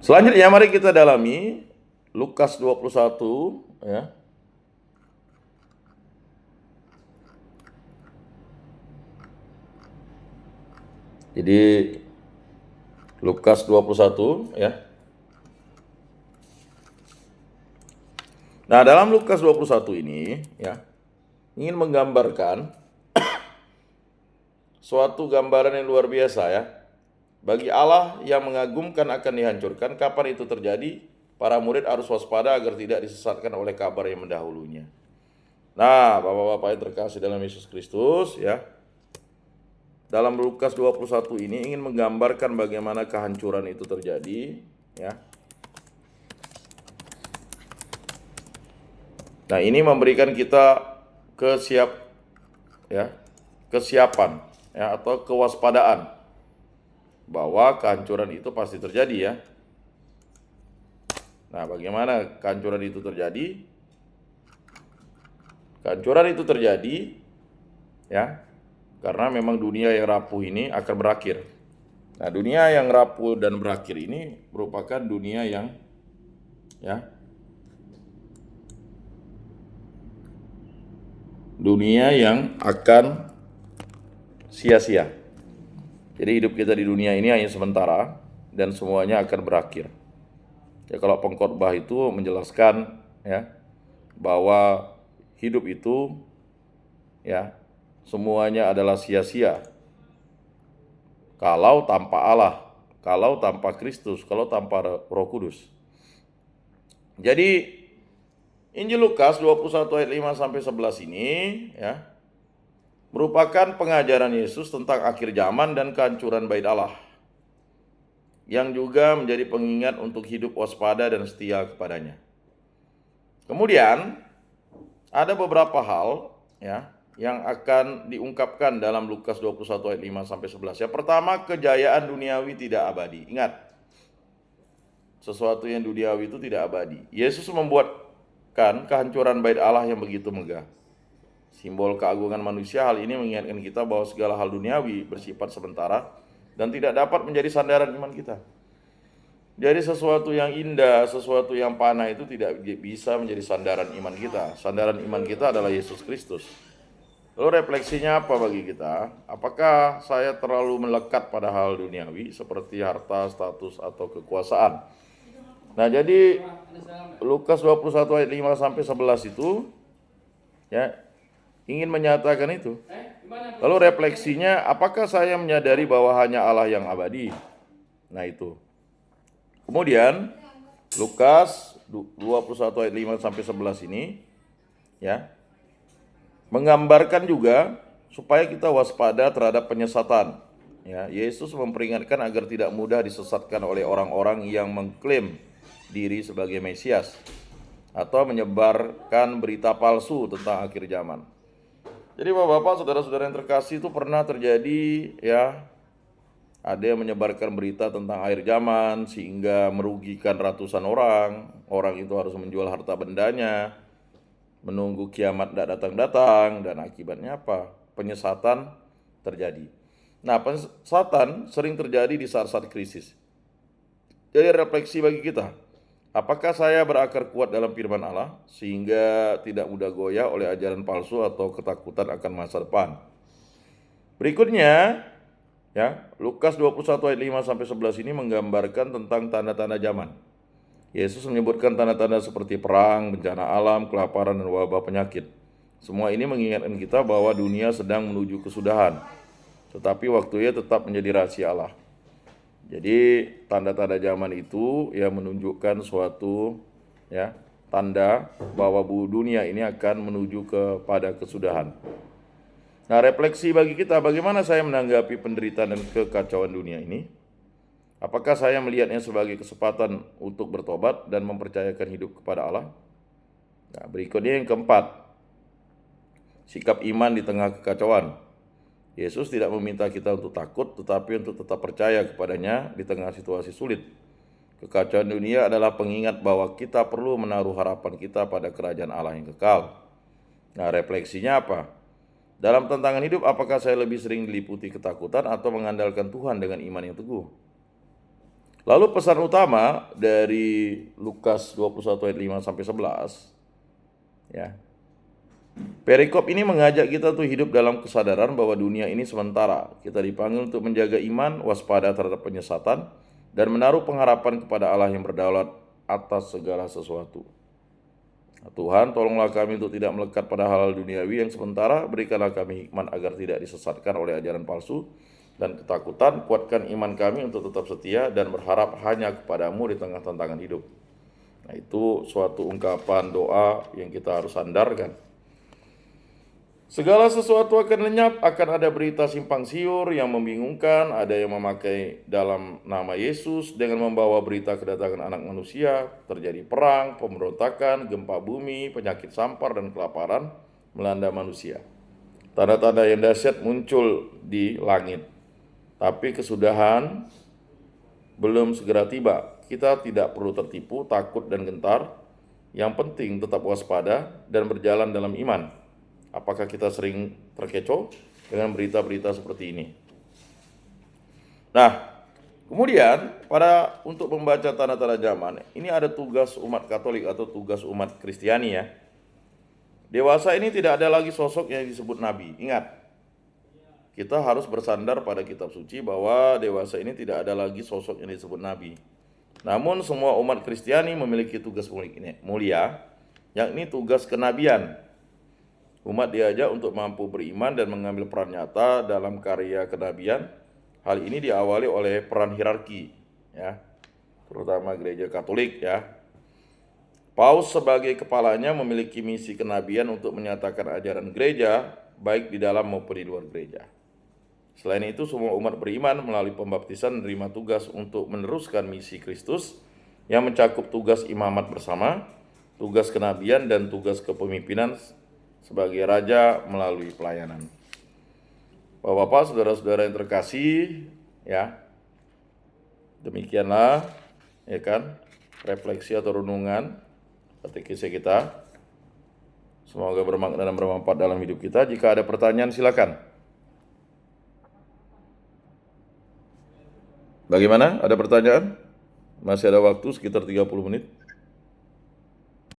Selanjutnya mari kita dalami Lukas 21 ya. Jadi Lukas 21 ya. Nah, dalam Lukas 21 ini ya ingin menggambarkan suatu gambaran yang luar biasa ya. Bagi Allah yang mengagumkan akan dihancurkan, kapan itu terjadi? Para murid harus waspada agar tidak disesatkan oleh kabar yang mendahulunya. Nah, Bapak-bapak yang terkasih dalam Yesus Kristus ya. Dalam Lukas 21 ini ingin menggambarkan bagaimana kehancuran itu terjadi ya. Nah, ini memberikan kita kesiapan ya atau kewaspadaan bahwa kehancuran itu pasti terjadi ya. Nah, bagaimana kehancuran itu terjadi? Kehancuran itu terjadi ya karena memang dunia yang rapuh ini akan berakhir. Nah, dunia yang rapuh dan berakhir ini merupakan dunia yang akan sia-sia. Jadi hidup kita di dunia ini hanya sementara dan semuanya akan berakhir. Ya, kalau pengkhotbah itu menjelaskan ya bahwa hidup itu ya semuanya adalah sia-sia kalau tanpa Allah, kalau tanpa Kristus, kalau tanpa Roh Kudus. Jadi Injil Lukas 21 ayat 5 sampai 11 ini ya merupakan pengajaran Yesus tentang akhir zaman dan kehancuran bait Allah, yang juga menjadi pengingat untuk hidup waspada dan setia kepadanya. Kemudian ada beberapa hal ya yang akan diungkapkan dalam Lukas 21 ayat 5 sampai 11. Yang pertama, kejayaan duniawi tidak abadi. Ingat, sesuatu yang duniawi itu tidak abadi. Yesus membuatkan kehancuran bait Allah yang begitu megah. Simbol keagungan manusia, hal ini mengingatkan kita bahwa segala hal duniawi bersifat sementara dan tidak dapat menjadi sandaran iman kita. Jadi sesuatu yang indah, sesuatu yang panah itu tidak bisa menjadi sandaran iman kita. Sandaran iman kita adalah Yesus Kristus. Lalu refleksinya apa bagi kita? Apakah saya terlalu melekat pada hal duniawi seperti harta, status, atau kekuasaan? Nah, jadi Lukas 21 ayat 5 sampai 11 itu ya ingin menyatakan itu. Lalu refleksinya, apakah saya menyadari bahwa hanya Allah yang abadi? Nah, itu. Kemudian Lukas 21 ayat 5 sampai 11 ini ya menggambarkan juga supaya kita waspada terhadap penyesatan. Ya, Yesus memperingatkan agar tidak mudah disesatkan oleh orang-orang yang mengklaim diri sebagai Mesias atau menyebarkan berita palsu tentang akhir zaman. Jadi Bapak-bapak, saudara-saudara yang terkasih, itu pernah terjadi ya, ada yang menyebarkan berita tentang akhir zaman sehingga merugikan ratusan orang. Orang itu harus menjual harta bendanya, menunggu kiamat tidak datang-datang, dan akibatnya apa? Penyesatan terjadi. Nah, penyesatan sering terjadi di saat-saat krisis. Jadi refleksi bagi kita, apakah saya berakar kuat dalam firman Allah sehingga tidak mudah goyah oleh ajaran palsu atau ketakutan akan masa depan? Berikutnya ya, Lukas 21 ayat 5 sampai 11 ini menggambarkan tentang tanda-tanda zaman. Yesus menyebutkan tanda-tanda seperti perang, bencana alam, kelaparan, dan wabah penyakit. Semua ini mengingatkan kita bahwa dunia sedang menuju kesudahan, tetapi waktunya tetap menjadi rahasia Allah. Jadi tanda-tanda zaman itu ya menunjukkan suatu ya tanda bahwa dunia ini akan menuju kepada kesudahan. Nah, refleksi bagi kita, bagaimana saya menanggapi penderitaan dan kekacauan dunia ini? Apakah saya melihatnya sebagai kesempatan untuk bertobat dan mempercayakan hidup kepada Allah? Nah, berikutnya yang keempat, sikap iman di tengah kekacauan. Yesus tidak meminta kita untuk takut, tetapi untuk tetap percaya kepadanya di tengah situasi sulit. Kekacauan dunia adalah pengingat bahwa kita perlu menaruh harapan kita pada kerajaan Allah yang kekal. Nah, refleksinya apa? Dalam tantangan hidup, apakah saya lebih sering diliputi ketakutan atau mengandalkan Tuhan dengan iman yang teguh? Lalu pesan utama dari Lukas 21 ayat 5 sampai 11, ya. Perikop ini mengajak kita tuh hidup dalam kesadaran bahwa dunia ini sementara. Kita dipanggil untuk menjaga iman, waspada terhadap penyesatan, dan menaruh pengharapan kepada Allah yang berdaulat atas segala sesuatu. Tuhan, tolonglah kami untuk tidak melekat pada hal-hal duniawi yang sementara. Berikanlah kami hikmat agar tidak disesatkan oleh ajaran palsu dan ketakutan. Kuatkan iman kami untuk tetap setia dan berharap hanya kepadamu di tengah tantangan hidup. Nah, itu suatu ungkapan doa yang kita harus sandarkan. Segala sesuatu akan lenyap, akan ada berita simpang siur yang membingungkan, ada yang memakai dalam nama Yesus dengan membawa berita kedatangan anak manusia, terjadi perang, pemberontakan, gempa bumi, penyakit sampar, dan kelaparan melanda manusia. Tanda-tanda yang dahsyat muncul di langit, tapi kesudahan belum segera tiba. Kita tidak perlu tertipu, takut, dan gentar. Yang penting tetap waspada dan berjalan dalam iman. Apakah kita sering terkecoh dengan berita-berita seperti ini? Nah, kemudian untuk membaca tanda-tanda zaman, ini ada tugas umat Katolik atau tugas umat Kristiani ya. Dewasa ini tidak ada lagi sosok yang disebut nabi. Ingat, kita harus bersandar pada kitab suci bahwa dewasa ini tidak ada lagi sosok yang disebut nabi. Namun semua umat Kristiani memiliki tugas mulia, yakni tugas kenabian. Umat diajak untuk mampu beriman dan mengambil peran nyata dalam karya kenabian. Hal ini diawali oleh peran hierarki, ya, terutama gereja Katolik, ya. Paus sebagai kepalanya memiliki misi kenabian untuk menyatakan ajaran gereja, baik di dalam maupun di luar gereja. Selain itu, semua umat beriman melalui pembaptisan menerima tugas untuk meneruskan misi Kristus yang mencakup tugas imamat bersama, tugas kenabian, dan tugas kepemimpinan sebagai raja melalui pelayanan. Bapak-bapak, saudara-saudara yang terkasih, ya, demikianlah, ya kan, refleksi atau renungan katekisme kita. Semoga bermakna dan bermanfaat dalam hidup kita. Jika ada pertanyaan, silakan. Bagaimana? Ada pertanyaan? Masih ada waktu sekitar 30 menit.